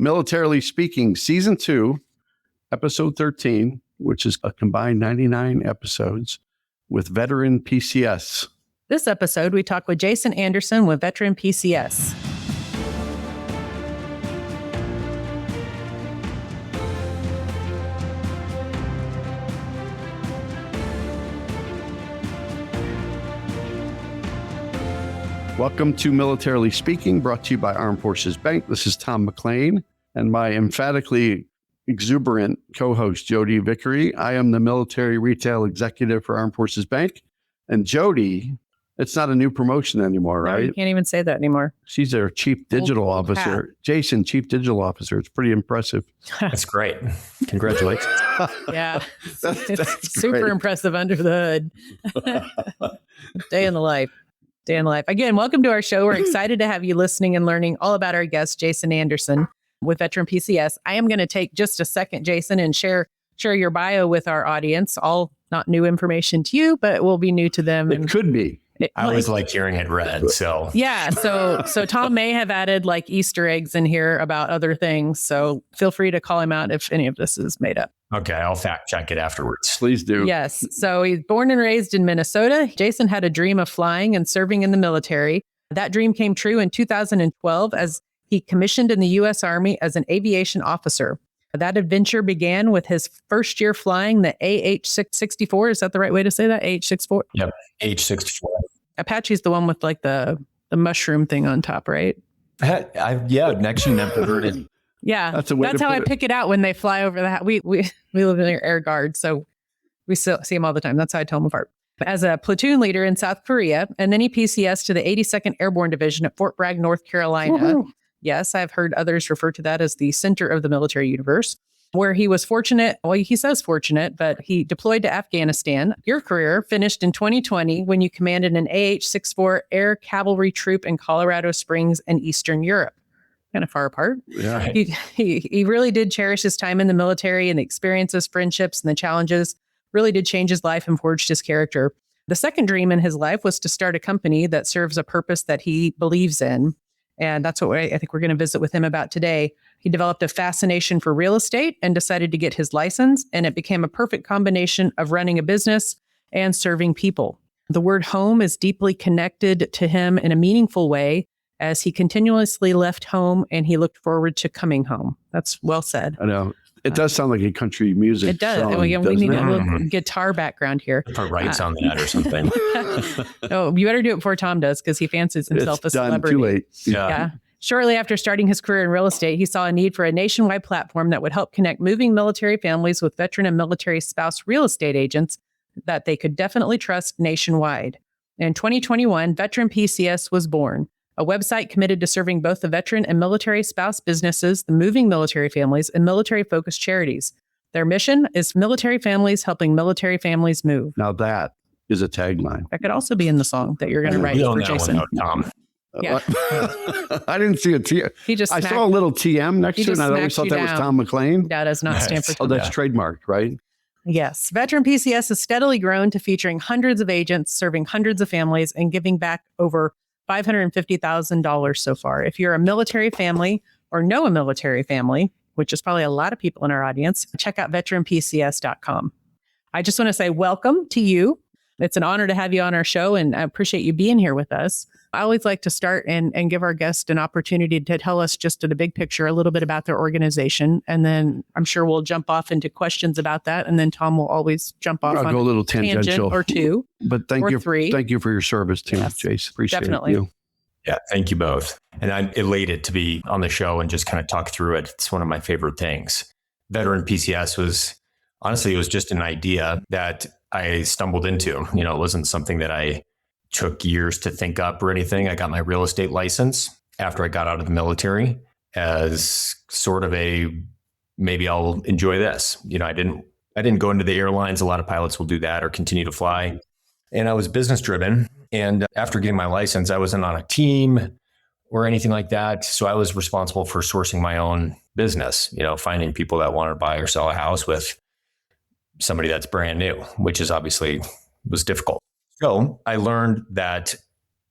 Militarily Speaking, Season 2, Episode 13, which is a combined 99 episodes with Veteran PCS. This episode, we talk with Jason Anderson with Veteran PCS. Welcome to Militarily Speaking, brought to you by Armed Forces Bank. This is Tom McLean and my emphatically exuberant co-host, Jodi Vickery. I am the military retail executive for Armed Forces Bank. And Jodi, it's not a new promotion anymore, right? No, you can't even say that anymore. She's their chief digital officer. Jason, chief digital officer. It's pretty impressive. That's great. Congratulations. Yeah. That's super great. impressive under the hood. Day in the life. Day in the life. Again, welcome to our show. We're excited to have you listening and learning all about our guest, Jason Anderson with Veteran PCS. I am going to take just a second, Jason, and share your bio with our audience. All not new information to you, but will be new to them. It could be. I always like hearing it read. So yeah. So Tom may have added like Easter eggs in here about other things. So feel free to call him out if any of this is made up. Okay, I'll fact check it afterwards. Please do. Yes. So he's born and raised in Minnesota. Jason had a dream of flying and serving in the military. That dream came true in 2012 as he commissioned in the U.S. Army as an aviation officer. That adventure began with his first year flying the AH-664. Is that the right way to say that? AH-64? Yep, AH-64. Apache's the one with like the mushroom thing on top, right? Next you never heard it. Yeah, That's how I pick it out when they fly over the house. We live in the air guard, so we still see them all the time. That's how I tell them apart. As a platoon leader in South Korea, and then he PCS to the 82nd Airborne Division at Fort Bragg, North Carolina. Woo-hoo. Yes, I've heard others refer to that as the center of the military universe, where he was fortunate. Well, he says fortunate, but he deployed to Afghanistan. Your career finished in 2020 when you commanded an AH-64 Air Cavalry troop in Colorado Springs and Eastern Europe. Kind of far apart. Yeah. He really did cherish his time in the military, and the experiences, friendships, and the challenges really did change his life and forged his character. The second dream in his life was to start a company that serves a purpose that he believes in. And that's what I think we're going to visit with him about today. He developed a fascination for real estate and decided to get his license, and it became a perfect combination of running a business and serving people. The word home is deeply connected to him in a meaningful way, as he continuously left home and he looked forward to coming home. That's well said. I know. It does sound like a country music It does. song, we need doesn't a it? little guitar background here. Put rights on that or something. Oh, you better do it before Tom does, because he fancies himself It's a done celebrity. too late. Yeah. Shortly after starting his career in real estate, he saw a need for a nationwide platform that would help connect moving military families with veteran and military spouse real estate agents that they could definitely trust nationwide. In 2021, Veteran PCS was born, a website committed to serving both the veteran and military spouse businesses, the moving military families, and military-focused charities. Their mission is military families helping military families move. Now that is a tagline. That could also be in the song that you're going to write You own for that Jason. one out, Tom. Yeah. I didn't see a T. He just I saw a little TM next he to it, just and I always smacked thought you that was down. Tom McLean. That does not stand for Oh, that's Yeah. trademarked, right? Yes. Veteran PCS has steadily grown to featuring hundreds of agents, serving hundreds of families, and giving back over $550,000 so far. If you're a military family or know a military family, which is probably a lot of people in our audience, check out VeteranPCS.com. I just want to say welcome to you. It's an honor to have you on our show, and I appreciate you being here with us. I always like to start and give our guest an opportunity to tell us just in a big picture a little bit about their organization. And then I'm sure we'll jump off into questions about that. And then Tom will always jump off I'll on go a little tangent tangential or two. But thank or you. three. Thank you for your service, Tim. Yes, Jace. Appreciate definitely. you. Yeah, thank you both. And I'm elated to be on the show and just kind of talk through it. It's one of my favorite things. Veteran PCS was, honestly, it was just an idea that I stumbled into. You know, it wasn't something that I took years to think up or anything. I got my real estate license after I got out of the military as sort of a, maybe I'll enjoy this. You know, I didn't go into the airlines. A lot of pilots will do that or continue to fly. And I was business driven. And after getting my license, I wasn't on a team or anything like that. So I was responsible for sourcing my own business, you know, finding people that want to buy or sell a house with somebody that's brand new, which is obviously was difficult. So I learned that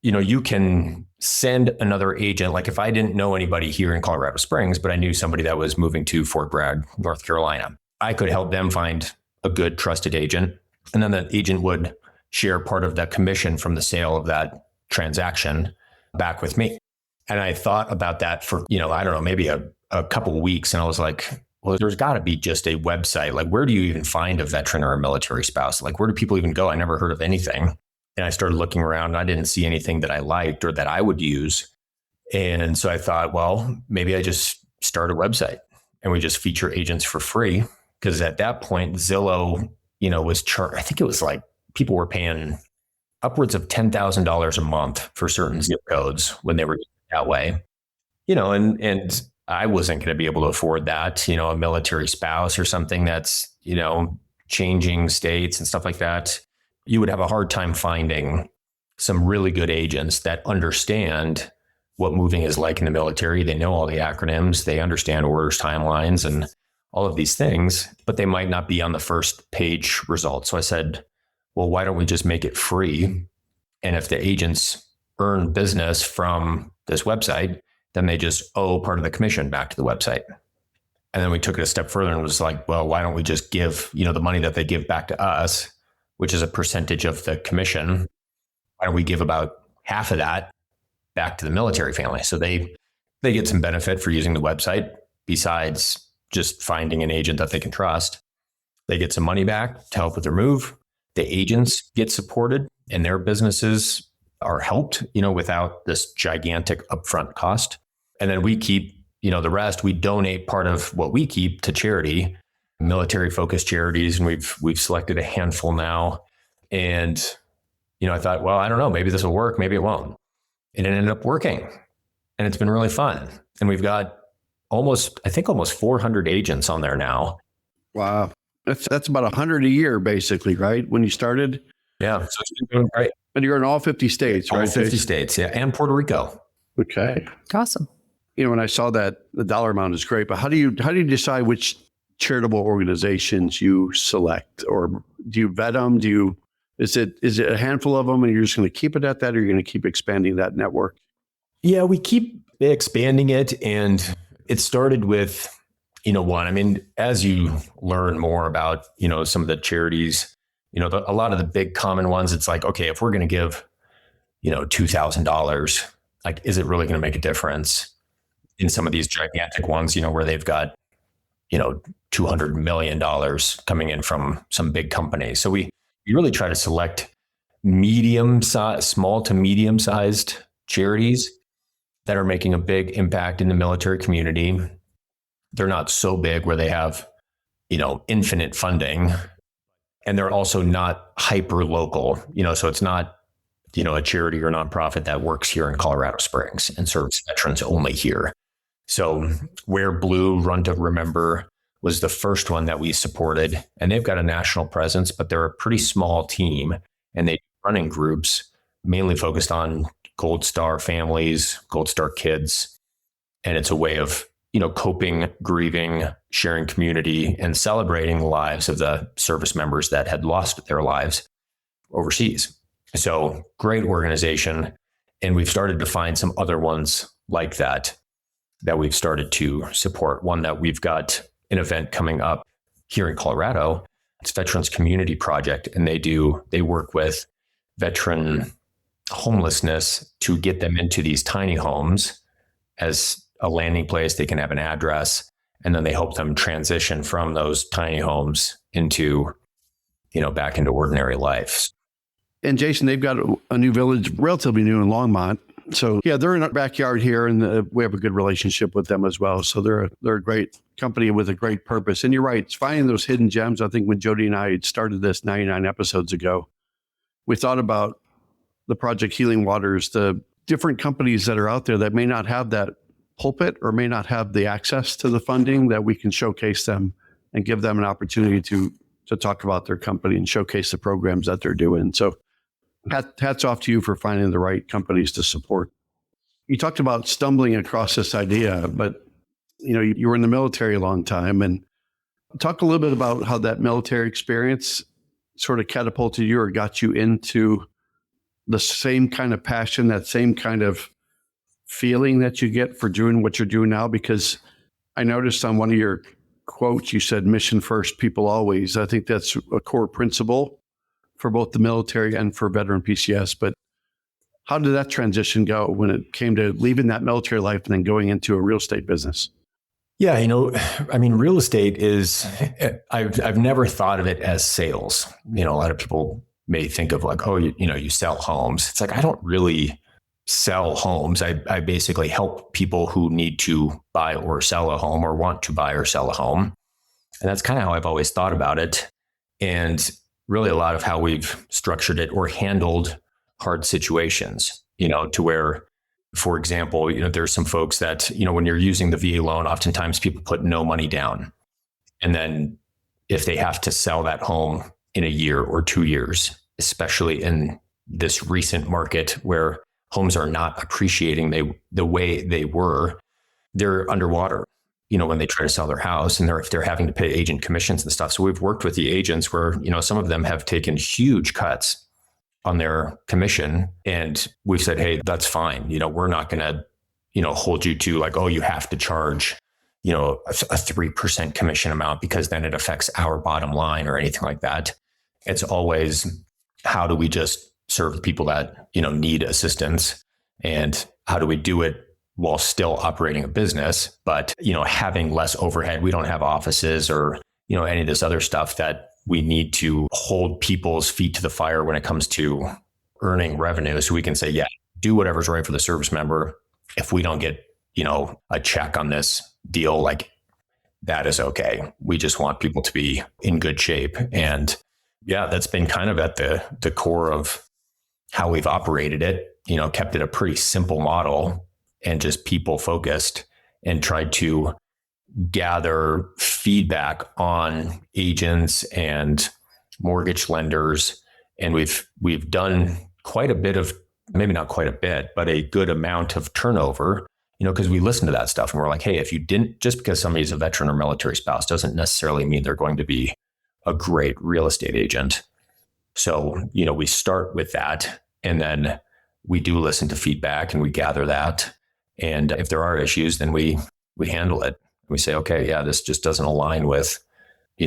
you can send another agent. Like if I didn't know anybody here in Colorado Springs, but I knew somebody that was moving to Fort Bragg, North Carolina, I could help them find a good trusted agent. And then the agent would share part of the commission from the sale of that transaction back with me. And I thought about that for, I don't know, maybe a couple of weeks. And I was like, well, there's got to be just a website. Like, where do you even find a veteran or a military spouse? Like, where do people even go? I never heard of anything. And I started looking around and I didn't see anything that I liked or that I would use. And so I thought, well, maybe I just start a website and we just feature agents for free. Because at that point, Zillow, was I think it was like people were paying upwards of $10,000 a month for certain zip codes when they were that way, and I wasn't going to be able to afford that, a military spouse or something that's, changing states and stuff like that. You would have a hard time finding some really good agents that understand what moving is like in the military. They know all the acronyms, they understand orders, timelines, and all of these things, but they might not be on the first page results. So I said, well, why don't we just make it free? And if the agents earn business from this website, then they just owe part of the commission back to the website. And then we took it a step further and was like, well, why don't we just give, the money that they give back to us, which is a percentage of the commission. Why don't we give about half of that back to the military family? So they get some benefit for using the website besides just finding an agent that they can trust. They get some money back to help with their move. The agents get supported and their businesses are helped, without this gigantic upfront cost. And then we keep, the rest. We donate part of what we keep to charity, military focused charities. And we've selected a handful now. And, I thought, well, I don't know, maybe this will work. Maybe it won't. And it ended up working. And it's been really fun. And we've got almost 400 agents on there now. Wow. That's about 100 a year, basically, right? When you started? Yeah. So it's been doing great. And you're in all 50 states, right? All 50 states, yeah. And Puerto Rico. Okay. Awesome. When I saw that, the dollar amount is great, but how do you decide which charitable organizations you select? Or do you vet them? Is it a handful of them and you're just going to keep it at that, or you're going to keep expanding that network? Yeah, we keep expanding it. And it started with, as you learn more about, some of the charities, a lot of the big common ones, it's like, okay, if we're going to give, $2,000, like, is it really going to make a difference? In some of these gigantic ones, where they've got, $200 million coming in from some big companies. So we really try to select small to medium sized charities that are making a big impact in the military community. They're not so big where they have, infinite funding, and they're also not hyper local, so it's not, a charity or nonprofit that works here in Colorado Springs and serves veterans only here. So Wear Blue, Run to Remember was the first one that we supported, and they've got a national presence, but they're a pretty small team, and they run in groups mainly focused on Gold Star families, Gold Star kids. And it's a way of, coping, grieving, sharing community, and celebrating the lives of the service members that had lost their lives overseas. So great organization. And we've started to find some other ones like that we've started to support. One that we've got an event coming up here in Colorado. It's Veterans Community Project. And they work with veteran homelessness to get them into these tiny homes as a landing place. They can have an address, and then they help them transition from those tiny homes into, back into ordinary life. And Jason, they've got a new village, relatively new in Longmont. So yeah, they're in our backyard here, and we have a good relationship with them as well. So they're a great company with a great purpose. And you're right, it's finding those hidden gems. I think when Jodi and I started this 99 episodes ago, we thought about the Project Healing Waters, the different companies that are out there that may not have that pulpit or may not have the access to the funding, that we can showcase them and give them an opportunity to talk about their company and showcase the programs that they're doing. So hats off to you for finding the right companies to support. You talked about stumbling across this idea, but you were in the military a long time, and talk a little bit about how that military experience sort of catapulted you or got you into the same kind of passion, that same kind of feeling that you get for doing what you're doing now? Because I noticed on one of your quotes, you said mission first, people always. I think that's a core principle for both the military and for veteran PCS. But how did that transition go when it came to leaving that military life and then going into a real estate business? Yeah, real estate is, I've never thought of it as sales. A lot of people may think of like, oh, you sell homes. It's like, I don't really sell homes. I basically help people who need to buy or sell a home or want to buy or sell a home. And that's kind of how I've always thought about it. And really a lot of how we've structured it or handled hard situations, to where, for example, there's some folks that, when you're using the VA loan, oftentimes people put no money down. And then if they have to sell that home in a year or 2 years, especially in this recent market where homes are not appreciating the way they were, they're underwater, when they try to sell their house, and if they're having to pay agent commissions and stuff. So we've worked with the agents where, some of them have taken huge cuts on their commission. And we've said, hey, that's fine. We're not going to, hold you to like, oh, you have to charge, a 3% commission amount because then it affects our bottom line or anything like that. It's always, how do we just serve the people that, need assistance, and how do we do it while still operating a business, but, having less overhead. We don't have offices or, any of this other stuff that we need to hold people's feet to the fire when it comes to earning revenue. So we can say, yeah, do whatever's right for the service member. If we don't get, a check on this deal, like that is okay. We just want people to be in good shape. And yeah, that's been kind of at the core of how we've operated it, kept it a pretty simple model and just people focused, and tried to gather feedback on agents and mortgage lenders. And we've done quite a bit of, maybe not quite a bit, but a good amount of turnover, because we listen to that stuff and we're like, hey, if you didn't, just because somebody's a veteran or military spouse doesn't necessarily mean they're going to be a great real estate agent. So, we start with that, and then we do listen to feedback and we gather that. And if there are issues, then we handle it. We say, okay, yeah, this just doesn't align with,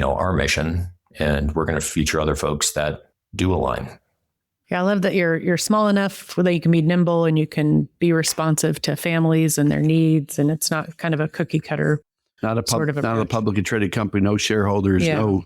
our mission, and we're going to feature other folks that do align. Yeah, I love that you're small enough that you can be nimble and you can be responsive to families and their needs, and it's not kind of a cookie cutter. Not a publicly traded company, no shareholders, no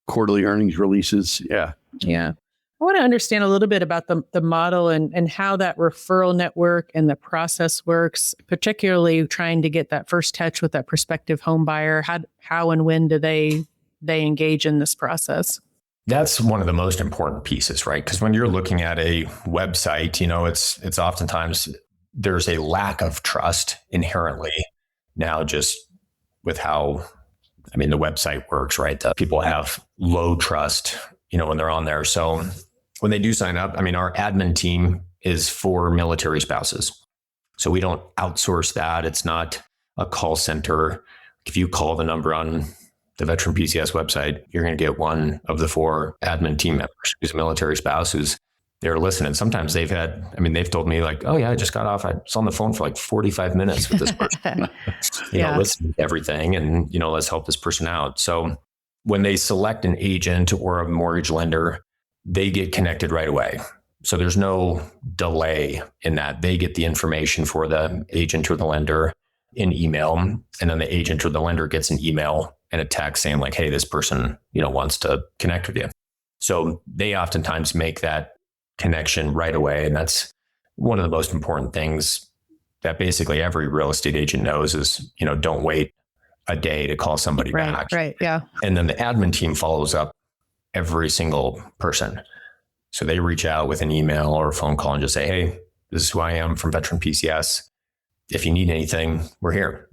quarterly earnings releases. Yeah. Yeah. I want to understand a little bit about the model and how that referral network and the process works, particularly trying to get that first touch with that prospective home buyer. How and when do they engage in this process? That's one of the most important pieces, right? Because when you're looking at a website, it's oftentimes there's a lack of trust inherently now, just with how, the website works, right? People have low trust, when they're on there. So when they do sign up, our admin team is for military spouses. So we don't outsource that. It's not a call center. If you call the number on the VeteranPCS website, you're going to get one of the 4 admin team members who's a military spouse who's there listening. Sometimes they've told me like, oh yeah, I just got off. I was on the phone for like 45 minutes with this person, listening to everything, and, let's help this person out. So when they select an agent or a mortgage lender, they get connected right away. So there's no delay in that. They get the information for the agent or the lender in email, and then the agent or the lender gets an email and a text saying like, hey, this person, wants to connect with you. So they oftentimes make that connection right away. And that's one of the most important things that basically every real estate agent knows is, don't wait a day to call somebody back. Right. Yeah. And then the admin team follows up every single person. So they reach out with an email or a phone call and just say, hey, this is who I am from VeteranPCS. If you need anything, we're here.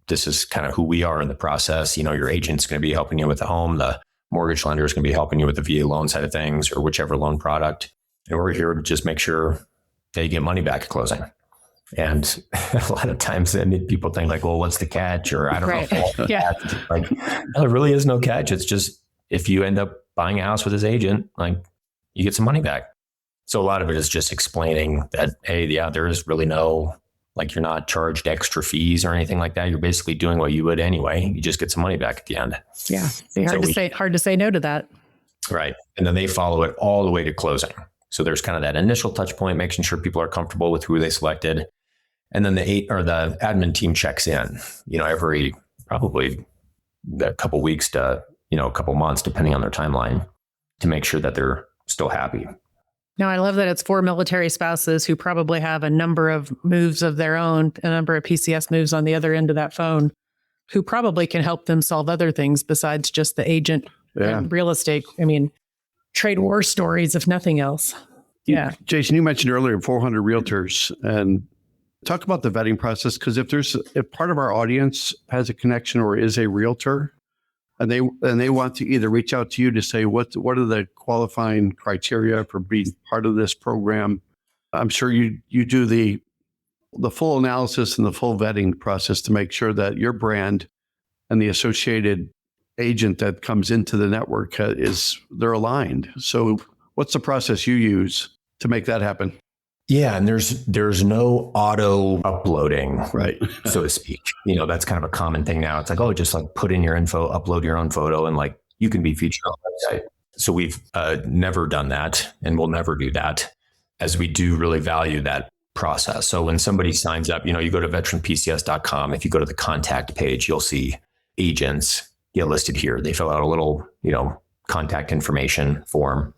This is kind of who we are in the process. Your agent's going to be helping you with the home. The mortgage lender is going to be helping you with the VA loan side of things or whichever loan product. And we're here to just make sure that you get money back at closing. And a lot of times then people think like, well, what's the catch? Or I don't know. Yeah. Like, no, there really is no catch. It's just, if you end up buying a house with his agent, like you get some money back. So a lot of it is just explaining that, hey, yeah, there is really no, like, you're not charged extra fees or anything like that. You're basically doing what you would anyway. You just get some money back at the end. Yeah. Hard to say no to that. Right. And then they follow it all the way to closing. So there's kind of that initial touch point, making sure people are comfortable with who they selected. And then the admin team checks in, every probably a couple weeks to, a couple months, depending on their timeline, to make sure that they're still happy. Now, I love that it's for military spouses who probably have a number of moves of their own, a number of PCS moves on the other end of that phone, who probably can help them solve other things besides just the agent and real estate. I mean, trade war stories, if nothing else. Yeah. Jason, you mentioned earlier 400 realtors, and talk about the vetting process, because if part of our audience has a connection or is a realtor, and they want to either reach out to you to say what are the qualifying criteria for being part of this program, I'm sure you do the full analysis and the full vetting process to make sure that your brand and the associated agent that comes into the network they're aligned. So what's the process you use to make that happen? Yeah, and there's no auto uploading, right, so to speak. That's kind of a common thing now. It's like, oh, just like put in your info, upload your own photo, and like you can be featured on the website. So we've never done that, and we'll never do that, as we do really value that process. So when somebody signs up, you go to VeteranPCS.com. If you go to the contact page, you'll see agents listed here. They fill out a little, contact information form,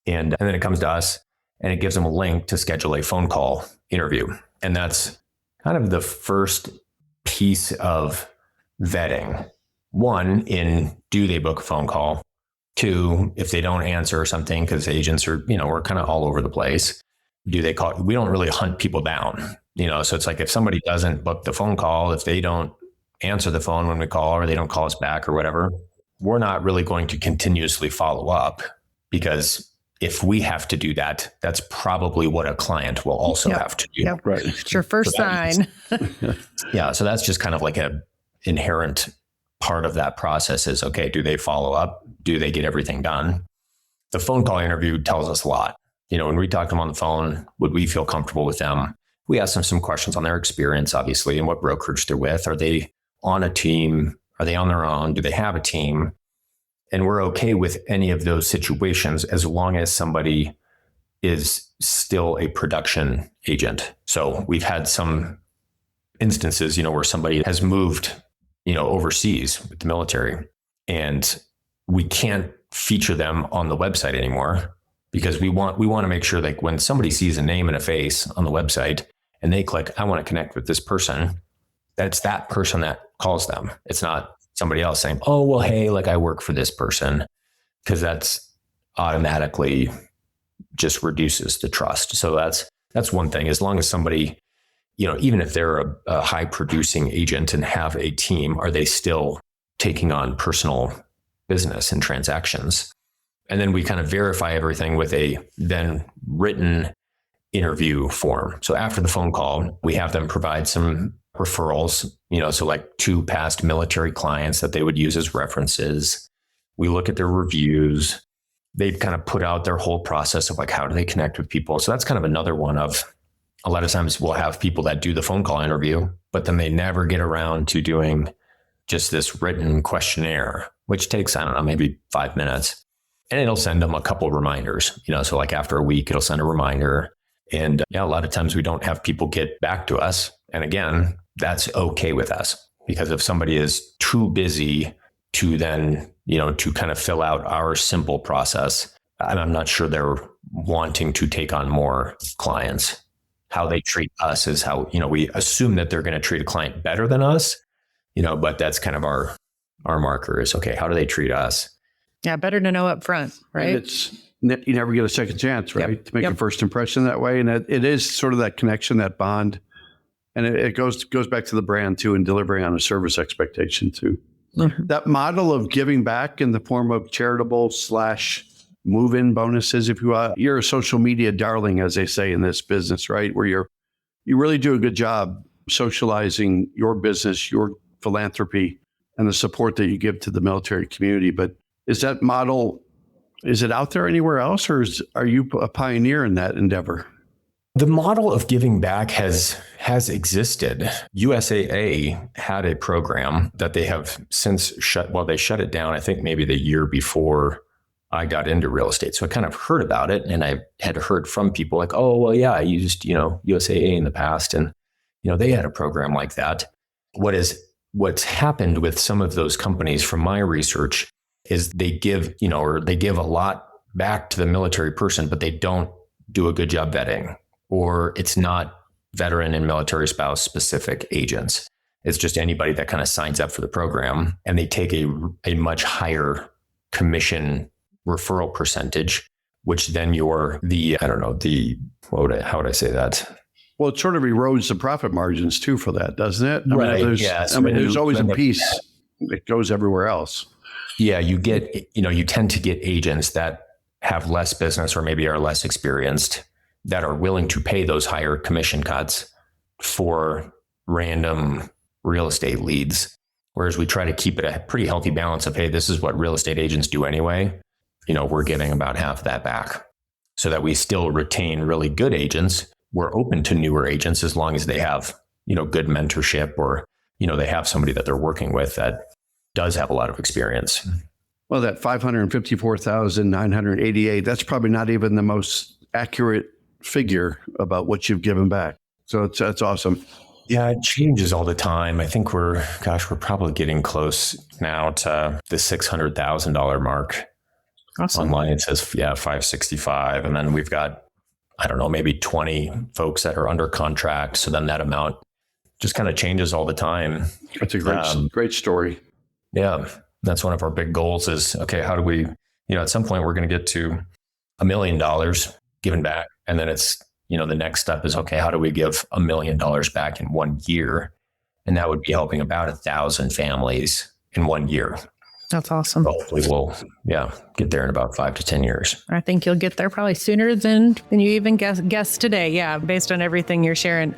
and then it comes to us. And it gives them a link to schedule a phone call interview. And that's kind of the first piece of vetting. One, do they book a phone call? Two, if they don't answer or something, because agents are, we're kind of all over the place. Do they call? We don't really hunt people down, so it's like if somebody doesn't book the phone call, if they don't answer the phone when we call, or they don't call us back or whatever, we're not really going to continuously follow up, because if we have to do that, that's probably what a client will also have to do. Yep. Right. It's your first sign. Yeah. So that's just kind of like a inherent part of that process is, okay, do they follow up? Do they get everything done? The phone call interview tells us a lot. When we talk to them on the phone, would we feel comfortable with them? We ask them some questions on their experience, obviously, and what brokerage they're with. Are they on a team? Are they on their own? Do they have a team? And we're okay with any of those situations as long as somebody is still a production agent. So we've had some instances, where somebody has moved, overseas with the military, and we can't feature them on the website anymore, because we want to make sure, like, when somebody sees a name and a face on the website and they click, I want to connect with this person, that's that person that calls them. It's not somebody else saying, oh, well, hey, like, I work for this person, because that's automatically just reduces the trust. So that's one thing. As long as somebody, even if they're a high producing agent and have a team, are they still taking on personal business and transactions? And then we kind of verify everything with a then written interview form. So after the phone call, we have them provide some referrals, so like 2 past military clients that they would use as references. We look at their reviews. They kind of put out their whole process of like, how do they connect with people? So that's kind of another one of, a lot of times we'll have people that do the phone call interview, but then they never get around to doing just this written questionnaire, which takes, I don't know, maybe 5 minutes. And it'll send them a couple of reminders, so like after a week, it'll send a reminder. And a lot of times we don't have people get back to us. And again, that's okay with us, because if somebody is too busy to then, to kind of fill out our simple process, I'm not sure they're wanting to take on more clients. How they treat us is how, we assume that they're going to treat a client better than us, but that's kind of our marker is, okay, how do they treat us? Yeah, better to know up front, right? And you never get a second chance, right? Yep. To make a first impression that way. And it is sort of that connection, that bond. And it goes back to the brand too, and delivering on a service expectation too. Mm-hmm. That model of giving back in the form of charitable / move-in bonuses, if you are, you're a social media darling, as they say in this business, right? Where you really do a good job socializing your business, your philanthropy, and the support that you give to the military community. But is that model Is it out there anywhere else, or are you a pioneer in that endeavor? The model of giving back has existed. USAA had a program that they have since they shut it down, I think maybe the year before I got into real estate. So I kind of heard about it, and I had heard from people like, oh, well, yeah, I used, USAA in the past, and, they had a program like that. What's happened with some of those companies from my research is they give, they give a lot back to the military person, but they don't do a good job vetting, or it's not veteran and military spouse specific agents. It's just anybody that kind of signs up for the program, and they take a much higher commission referral percentage, which then how would I say that? Well, it sort of erodes the profit margins too for that, doesn't it? Right. There's always a piece that goes everywhere else. Yeah. You tend to get agents that have less business or maybe are less experienced that are willing to pay those higher commission cuts for random real estate leads. Whereas we try to keep it a pretty healthy balance of, hey, this is what real estate agents do anyway. We're getting about half of that back so that we still retain really good agents. We're open to newer agents as long as they have, good mentorship, or, they have somebody that they're working with that does have a lot of experience. Well, that 554,988, that's probably not even the most accurate figure about what you've given back. So that's awesome. Yeah, it changes all the time. I think we're probably getting close now to the $600,000 mark. Awesome. Online it says, 565. And then we've got, maybe 20 folks that are under contract. So then that amount just kind of changes all the time. That's a great story. Yeah. That's one of our big goals is, okay, how do we, at some point we're going to get to $1 million given back. And then it's, the next step is, okay, how do we give $1 million back in 1 year? And that would be helping about 1,000 families in 1 year. That's awesome. Hopefully we'll, get there in about 5 to 10 years. I think you'll get there probably sooner than you even guessed today. Yeah, based on everything you're sharing.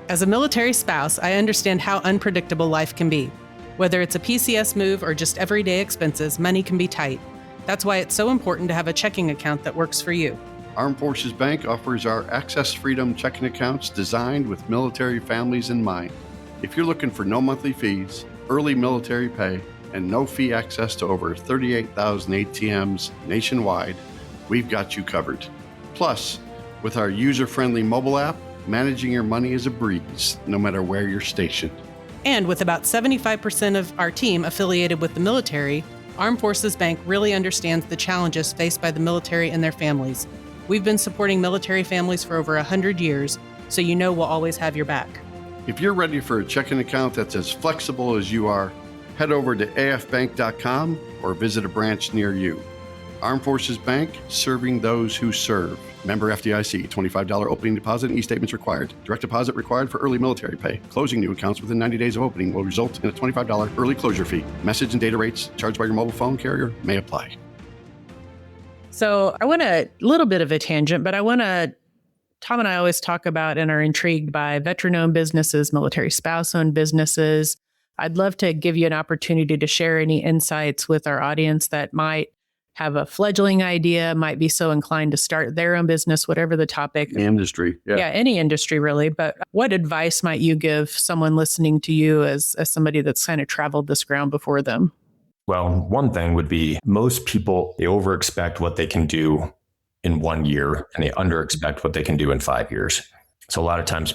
As a military spouse, I understand how unpredictable life can be. Whether it's a PCS move or just everyday expenses, money can be tight. That's why it's so important to have a checking account that works for you. Armed Forces Bank offers our Access Freedom checking accounts designed with military families in mind. If you're looking for no monthly fees, early military pay, and no fee access to over 38,000 ATMs nationwide, we've got you covered. Plus, with our user-friendly mobile app, managing your money is a breeze, no matter where you're stationed. And with about 75% of our team affiliated with the military, Armed Forces Bank really understands the challenges faced by the military and their families. We've been supporting military families for over 100 years, so we'll always have your back. If you're ready for a checking account that's as flexible as you are, head over to afbank.com or visit a branch near you. Armed Forces Bank, serving those who serve. Member FDIC, $25 opening deposit and e-statements required. Direct deposit required for early military pay. Closing new accounts within 90 days of opening will result in a $25 early closure fee. Message and data rates charged by your mobile phone carrier may apply. So I want a little bit of a tangent, but Tom and I always talk about and are intrigued by veteran-owned businesses, military spouse-owned businesses. I'd love to give you an opportunity to share any insights with our audience that might have a fledgling idea, might be so inclined to start their own business, whatever the topic. The industry. Yeah, any industry really. But what advice might you give someone listening to you as somebody that's kind of traveled this ground before them? Well, one thing would be most people, they over-expect what they can do in 1 year and they under-expect what they can do in 5 years. So a lot of times,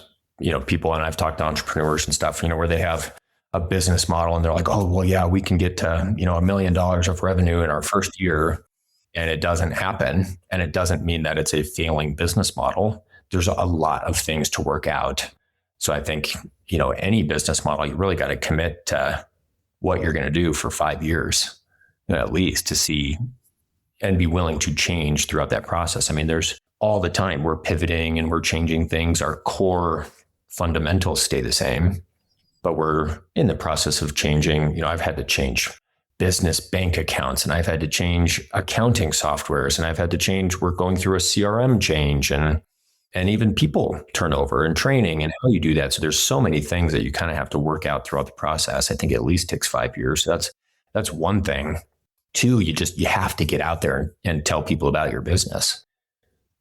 people, and I've talked to entrepreneurs and stuff, where they have a business model and they're like, oh, well, yeah, we can get to, $1 million of revenue in our first year. And it doesn't happen. And it doesn't mean that it's a failing business model. There's a lot of things to work out. So I think, any business model, you really got to commit to what you're going to do for 5 years, at least, to see and be willing to change throughout that process. I mean, there's all the time we're pivoting and we're changing things. Our core fundamentals stay the same, but we're in the process of changing. I've had to change business bank accounts and I've had to change accounting softwares and I've had to change, we're going through a CRM change and even people turnover and training and how you do that. So there's so many things that you kind of have to work out throughout the process. I think it at least takes 5 years. So That's one thing. Two, you have to get out there and tell people about your business.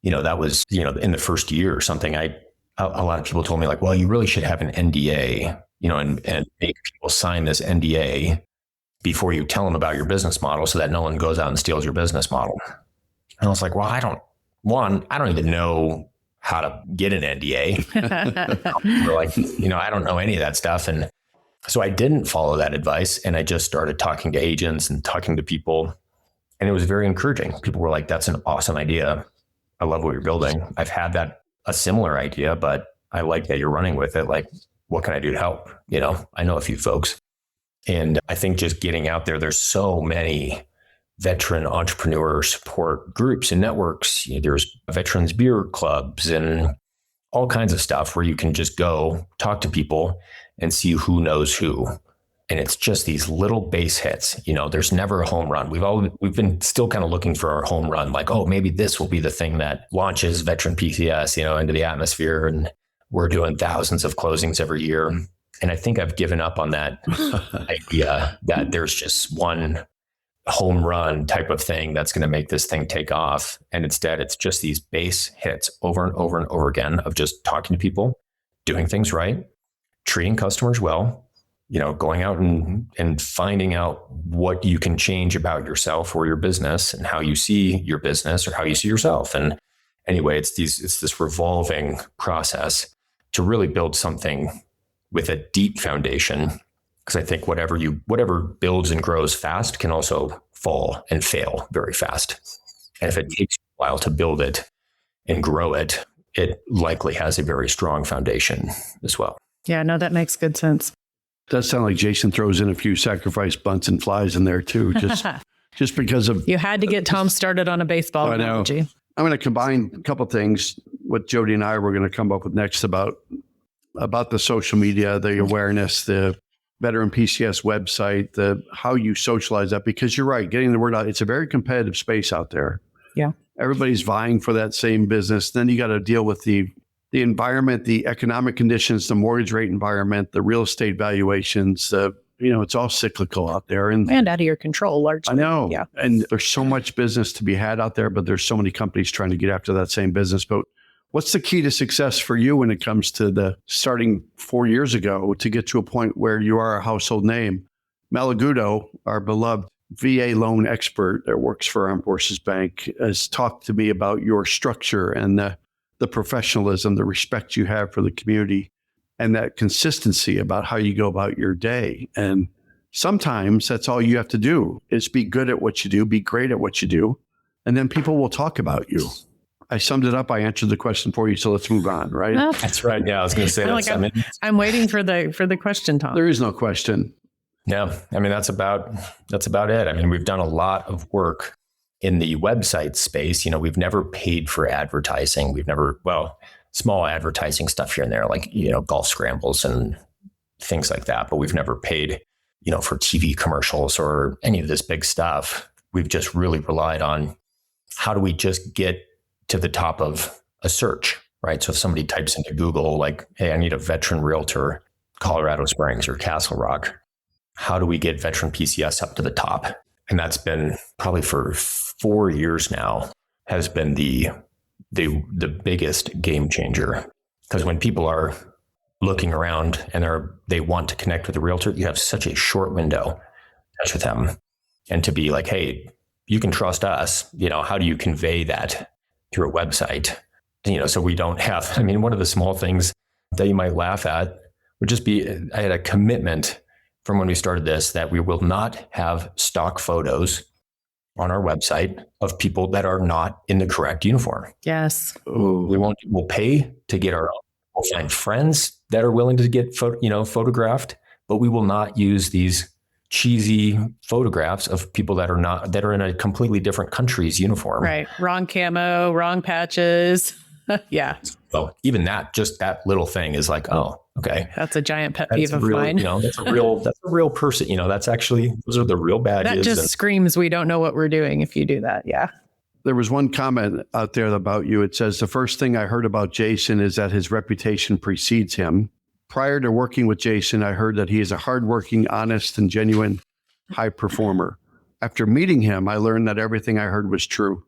That was, in the first year or something, a lot of people told me like, well, you really should have an NDA, and make people sign this NDA before you tell them about your business model so that no one goes out and steals your business model. And I was like, well, I don't even know how to get an NDA. We're like, I don't know any of that stuff. And so I didn't follow that advice. And I just started talking to agents and talking to people. And it was very encouraging. People were like, that's an awesome idea. I love what you're building. I've had a similar idea, but I like that you're running with it. Like, what can I do to help? I know a few folks. And I think just getting out there, there's so many veteran entrepreneur support groups and networks. There's veterans beer clubs and all kinds of stuff where you can just go talk to people and see who knows who. And it's just these little base hits. There's never a home run. We've been still kind of looking for our home run, like, oh, maybe this will be the thing that launches VeteranPCS, into the atmosphere. And we're doing thousands of closings every year. And I think I've given up on that idea that there's just one home run type of thing that's going to make this thing take off. And instead, it's just these base hits over and over and over again of just talking to people, doing things right, treating customers well, going out and finding out what you can change about yourself or your business and how you see your business or how you see yourself. And anyway, it's this revolving process to really build something with a deep foundation. Because I think whatever builds and grows fast can also fall and fail very fast. And if it takes a while to build it and grow it, it likely has a very strong foundation as well. Yeah, no, that makes good sense. Does sound like Jason throws in a few sacrifice bunts and flies in there too, just because of... You had to get Tom started on a baseball analogy. I'm going to combine a couple of things, what Jodi and I were going to come up with next about the social media, the awareness, the VeteranPCS website, how you socialize that, because you're right, getting the word out. It's a very competitive space out there. Yeah. Everybody's vying for that same business. Then you got to deal with the environment, the economic conditions, the mortgage rate environment, the real estate valuations. It's all cyclical out there and out of your control largely. I know. Yeah. And there's so much business to be had out there, but there's so many companies trying to get after that same business. But what's the key to success for you when it comes to the starting 4 years ago to get to a point where you are a household name? Malagudo, our beloved VA loan expert that works for Armed Forces Bank, has talked to me about your structure and the professionalism, the respect you have for the community, and that consistency about how you go about your day. And sometimes that's all you have to do is be good at what you do, be great at what you do, and then people will talk about you. I summed it up. I answered the question for you. So let's move on, right? That's right. Yeah, I was going to say that. I'm waiting for the question, Tom. There is no question. Yeah. that's about it. We've done a lot of work in the website space. We've never paid for advertising. Small advertising stuff here and there, like, golf scrambles and things like that. But we've never paid, for TV commercials or any of this big stuff. We've just really relied on how do we just get to the top of a search, right? So if somebody types into Google, like, hey, I need a veteran realtor, Colorado Springs or Castle Rock, how do we get VeteranPCS up to the top? And that's been probably for 4 years now, has been the biggest game changer. Because when people are looking around and they want to connect with a realtor, you have such a short window to touch with them. And to be like, hey, you can trust us, how do you convey that through a website? So we don't have, one of the small things that you might laugh at would just be, I had a commitment from when we started this that we will not have stock photos on our website of people that are not in the correct uniform. Yes. We'll pay to get our own. We'll find friends that are willing to get photographed, but we will not use these cheesy photographs of people that are in a completely different country's uniform. Right. Wrong camo, wrong patches. Yeah. So even just that little thing is like, oh, okay. That's a giant pet peeve of mine. That's a real person. Those are the real badges. That just screams, we don't know what we're doing if you do that. Yeah. There was one comment out there about you. It says, the first thing I heard about Jason is that his reputation precedes him. Prior to working with Jason, I heard that he is a hardworking, honest, and genuine high performer. After meeting him, I learned that everything I heard was true.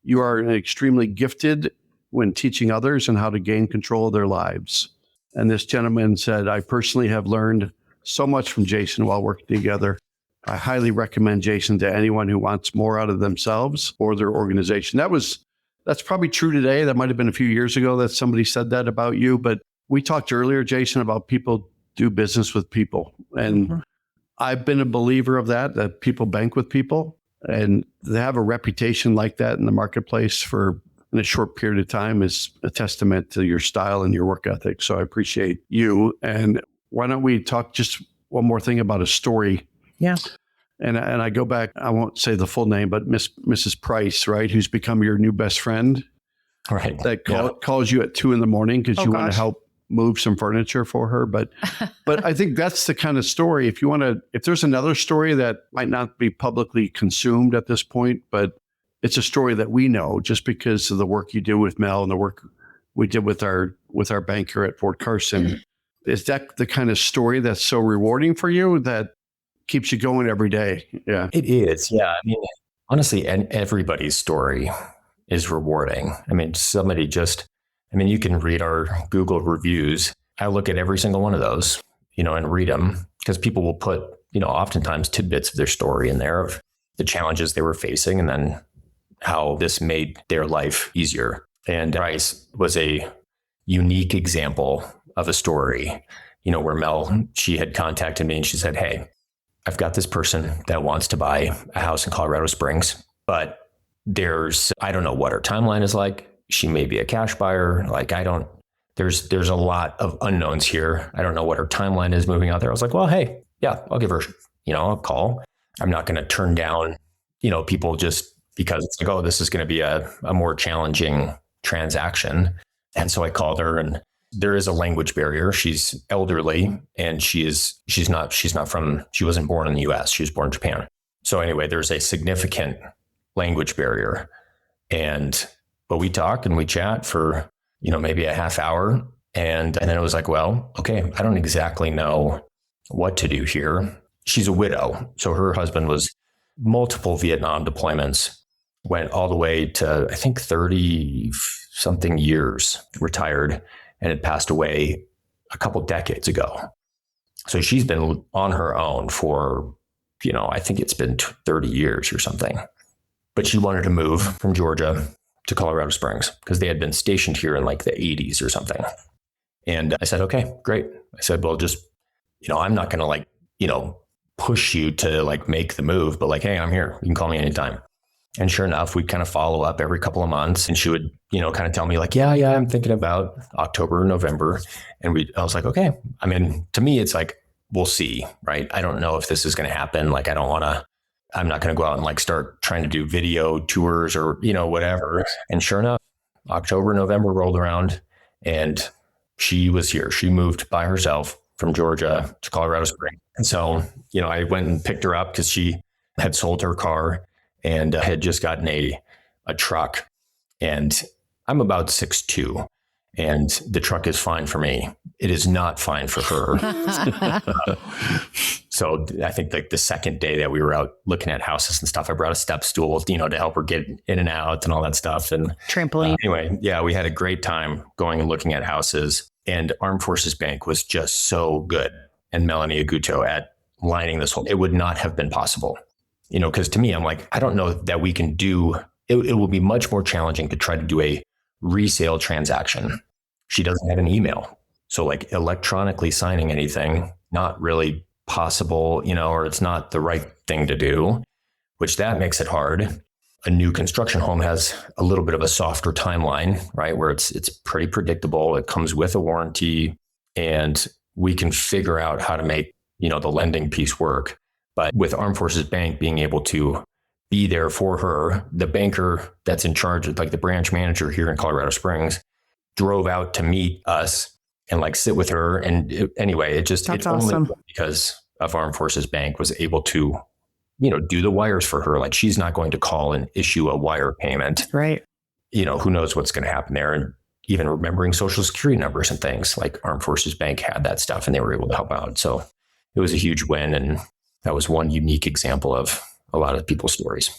You are extremely gifted when teaching others and how to gain control of their lives. And this gentleman said, I personally have learned so much from Jason while working together. I highly recommend Jason to anyone who wants more out of themselves or their organization. That's probably true today. That might have been a few years ago that somebody said that about you, but we talked earlier, Jason, about people do business with people. And I've been a believer of that people bank with people, and to have a reputation like that in the marketplace in a short period of time is a testament to your style and your work ethic. So I appreciate you. And why don't we talk just one more thing about a story? Yeah. And I go back, I won't say the full name, but Mrs. Price, right? Who's become your new best friend. Right. That calls you at 2 a.m. because you want to help move some furniture for her. But I think that's the kind of story. If there's another story that might not be publicly consumed at this point, but it's a story that we know just because of the work you did with Mel and the work we did with our banker at Fort Carson. Is that the kind of story that's so rewarding for you that keeps you going every day? Yeah. It is. Yeah. I mean, honestly, and everybody's story is rewarding. I mean, you can read our Google reviews. I look at every single one of those, and read them, because people will put, oftentimes tidbits of their story in there of the challenges they were facing and then how this made their life easier. And Bryce was a unique example of a story, where Mel, she had contacted me and she said, hey, I've got this person that wants to buy a house in Colorado Springs, but I don't know what her timeline is like. She may be a cash buyer. There's a lot of unknowns here. I don't know what her timeline is moving out there. I was like, well, hey, yeah, I'll give her, a call. I'm not going to turn down, people just because it's like, oh, this is going to be a more challenging transaction. And so I called her, and there is a language barrier. She's elderly, and she wasn't born in the US. She was born in Japan. So anyway, there's a significant language barrier. But we talk and we chat for, maybe a half hour. And then it was like, well, okay, I don't exactly know what to do here. She's a widow. So her husband was multiple Vietnam deployments, went all the way to, I think, 30 something years, retired, and had passed away a couple decades ago. So she's been on her own for, I think it's been 30 years or something. But she wanted to move from Georgia to Colorado Springs because they had been stationed here in like the 80s or something. And I said, okay, great. I said, well, just, I'm not going to push you to make the move, but hey, I'm here. You can call me anytime. And sure enough, we'd kind of follow up every couple of months, and she would, kind of tell me yeah, I'm thinking about October, November. And I was like, okay. I mean, to me, it's like, we'll see, right? I don't know if this is going to happen. I'm not going to go out and start trying to do video tours or, whatever. And sure enough, October, November rolled around, and she was here. She moved by herself from Georgia to Colorado Springs. And so, I went and picked her up because she had sold her car and had just gotten a truck. And I'm about 6'2", and the truck is fine for me. It is not fine for her. So I think the second day that we were out looking at houses and stuff, I brought a step stool, to help her get in and out and all that stuff. And trampoline. Anyway, yeah, we had a great time going and looking at houses. And Armed Forces Bank was just so good. And Melanie Aguto at lining this whole, it would not have been possible. Because to me, I'm like, I don't know that we can do, it will be much more challenging to try to do a resale transaction. She doesn't have an email. So electronically signing anything, not really possible, or it's not the right thing to do, which that makes it hard. A new construction home has a little bit of a softer timeline, right? Where it's pretty predictable. It comes with a warranty, and we can figure out how to make, the lending piece work. But with Armed Forces Bank being able to be there for her, the banker that's in charge of the branch manager here in Colorado Springs drove out to meet us and sit with her. And it's awesome. Only because of Armed Forces Bank was able to, do the wires for her. She's not going to call and issue a wire payment. Right. Who knows what's going to happen there. And even remembering Social Security numbers and things, Armed Forces Bank had that stuff, and they were able to help out. So it was a huge win. And that was one unique example of a lot of people's stories.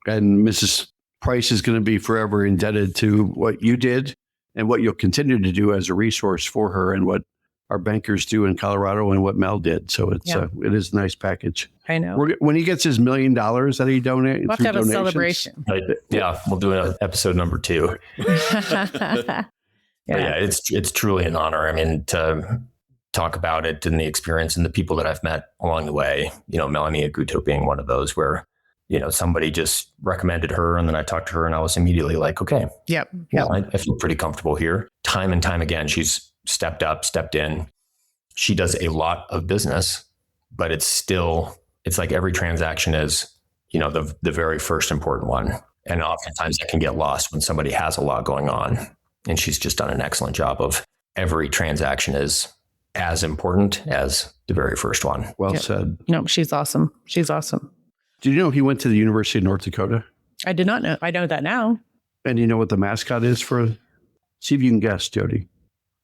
And Mrs. Price is going to be forever indebted to what you did and what you'll continue to do as a resource for her, and what our bankers do in Colorado and what Mel did. So it is a nice package. I know. When he gets his $1 million that he donated, We'll have to have a celebration. Yeah, we'll do an episode number 2. Yeah. Yeah, it's truly an honor. I mean, to talk about it and the experience and the people that I've met along the way, Melanie Aguto being one of those where, somebody just recommended her, and then I talked to her and I was immediately like, okay, Yep. I feel pretty comfortable here. Time and time again, she's stepped in. She does a lot of business, but it's like every transaction is, the very first important one. And oftentimes that can get lost when somebody has a lot going on. And she's just done an excellent job of every transaction is as important as the very first one. Well said. No, she's awesome. She's awesome. Did you know he went to the University of North Dakota? I did not know. I know that now. And you know what the mascot is for? See if you can guess, Jodi.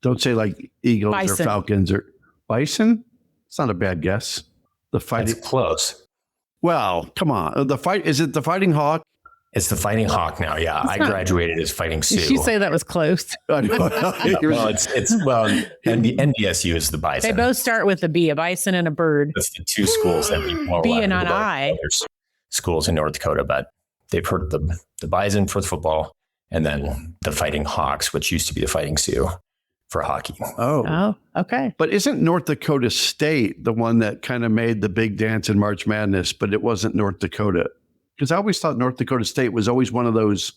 Don't say like Eagles Bison. or Falcons or Bison. It's not a bad guess. The fighting. That's close. Well, come on. Is it the Fighting Hawk? It's the Fighting Hawk now. Yeah, I graduated as Fighting Sioux. Did you say that was close? Well, and the NDSU is the Bison. They both start with a B, a bison and a bird. That's the two schools that people B and an I. Schools in North Dakota, but they've heard of the Bison for the football, and then the Fighting Hawks, which used to be the Fighting Sioux for hockey. Oh, okay. But isn't North Dakota State the one that kind of made the big dance in March Madness, but it wasn't North Dakota? Because I always thought North Dakota State was always one of those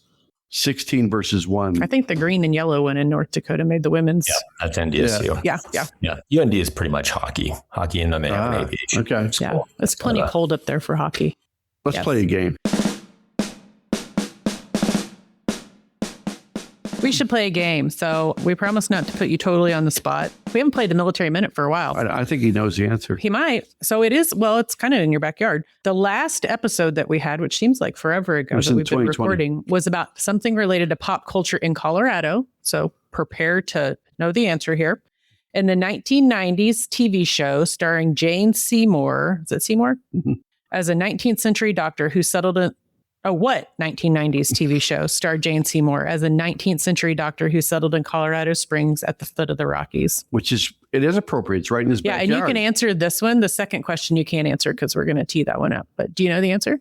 16 versus 1. I think the green and yellow one in North Dakota made the women's. Yeah, that's NDSU. Yeah. UND is pretty much hockey, and then they have an aviation. Okay. Yeah, it's plenty cold up there for hockey. Let's play a game. We should play a game. So we promise not to put you totally on the spot. We haven't played the Military Minute for a while. I think he knows the answer. He might. So it's kind of in your backyard. The last episode that we had, which seems like forever ago that we've been recording, was about something related to pop culture in Colorado. So prepare to know the answer here. In the 1990s TV show starring Jane Seymour, is it Seymour? Mm-hmm. As a 19th century doctor who settled in... what 1990s TV show starred Jane Seymour as a 19th century doctor who settled in Colorado Springs at the foot of the Rockies? It is appropriate. It's right in his backyard. Yeah, and you can answer this one. The second question you can't answer because we're going to tee that one up. But do you know the answer?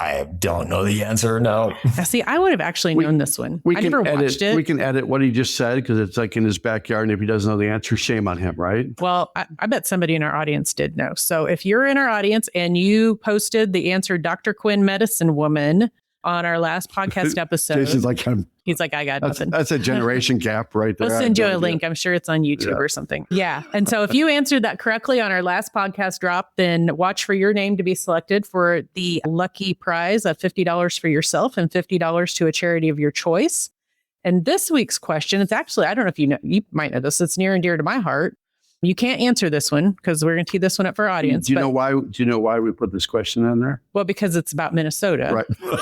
I don't know the answer, no. See, I would have actually known this one. I never watched it. We can edit what he just said because it's like in his backyard. And if he doesn't know the answer, shame on him, right? Well, I bet somebody in our audience did know. So if you're in our audience and you posted the answer Dr. Quinn Medicine Woman on our last podcast episode. Jason's like, he's like, I got nothing. That's a generation gap right there. We'll send you a link. I'm sure it's on YouTube or something. Yeah. And so if you answered that correctly on our last podcast drop, then watch for your name to be selected for the lucky prize of $50 for yourself and $50 to a charity of your choice. And this week's question, it's actually, I don't know if you might know this. It's near and dear to my heart. You can't answer this one because we're going to tee this one up for our audience. Do you know why we put this question in there? Well, because it's about Minnesota. Right.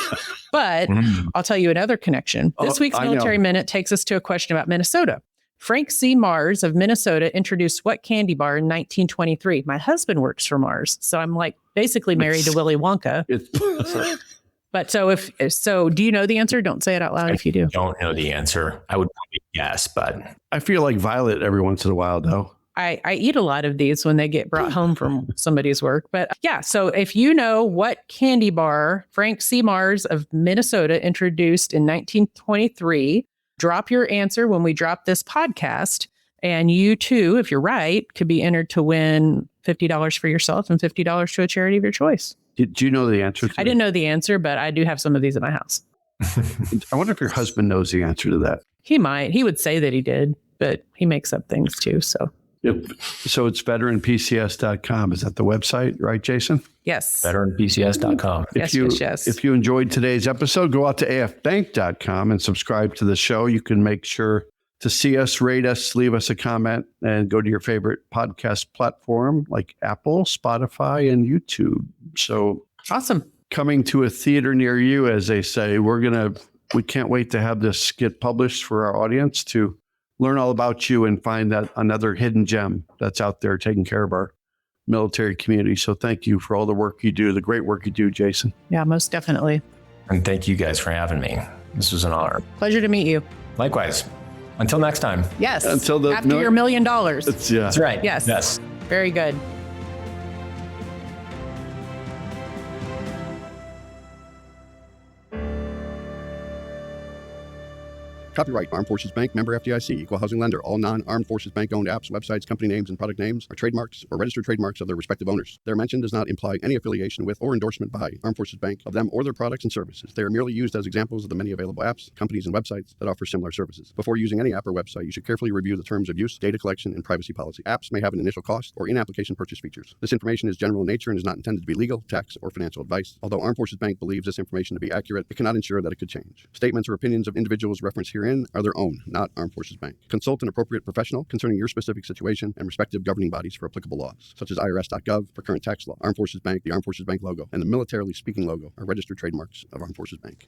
But I'll tell you another connection. This week's Military Minute takes us to a question about Minnesota. Frank C. Mars of Minnesota introduced what candy bar in 1923? My husband works for Mars, so I'm like basically married to Willy Wonka. But so do you know the answer? Don't say it out loud if you do. Don't know the answer. I would probably guess, but I feel like Violet every once in a while, though. I eat a lot of these when they get brought home from somebody's work. But yeah, so if you know what candy bar Frank C. Mars of Minnesota introduced in 1923, drop your answer when we drop this podcast. And you too, if you're right, could be entered to win $50 for yourself and $50 to a charity of your choice. Do you know the answer? I didn't know the answer, but I do have some of these at my house. I wonder if your husband knows the answer to that. He might. He would say that he did, but he makes up things too. So. Yep. So it's VeteranPCS.com. Is that the website, right, Jason? Yes. VeteranPCS.com. Yes. If you enjoyed today's episode, go out to afbank.com and subscribe to the show. You can make sure to see us, rate us, leave us a comment, and go to your favorite podcast platform like Apple, Spotify, and YouTube. So awesome. Coming to a theater near you, as they say, we can't wait to have this get published for our audience to learn all about you and find that another hidden gem that's out there taking care of our military community. So thank you for all the work you do, the great work you do, Jason. Yeah, most definitely. And thank you guys for having me. This was an honor. Pleasure to meet you. Likewise. Until next time. Yes. Until the after your $1 million. That's right. Yes. Yes. Very good. Copyright Armed Forces Bank, member FDIC, equal housing lender. All non-Armed Forces Bank owned apps, websites, company names, and product names are trademarks or registered trademarks of their respective owners. Their mention does not imply any affiliation with or endorsement by Armed Forces Bank of them or their products and services. They are merely used as examples of the many available apps, companies, and websites that offer similar services. Before using any app or website, you should carefully review the terms of use, data collection, and privacy policy. Apps may have an initial cost or in-application purchase features. This information is general in nature and is not intended to be legal, tax, or financial advice. Although Armed Forces Bank believes this information to be accurate, it cannot ensure that it could change. Statements or opinions of individuals referenced herein are their own, not Armed Forces Bank. Consult an appropriate professional concerning your specific situation and respective governing bodies for applicable laws, such as IRS.gov for current tax law. Armed Forces Bank, the Armed Forces Bank logo, and the Militarily Speaking logo are registered trademarks of Armed Forces Bank.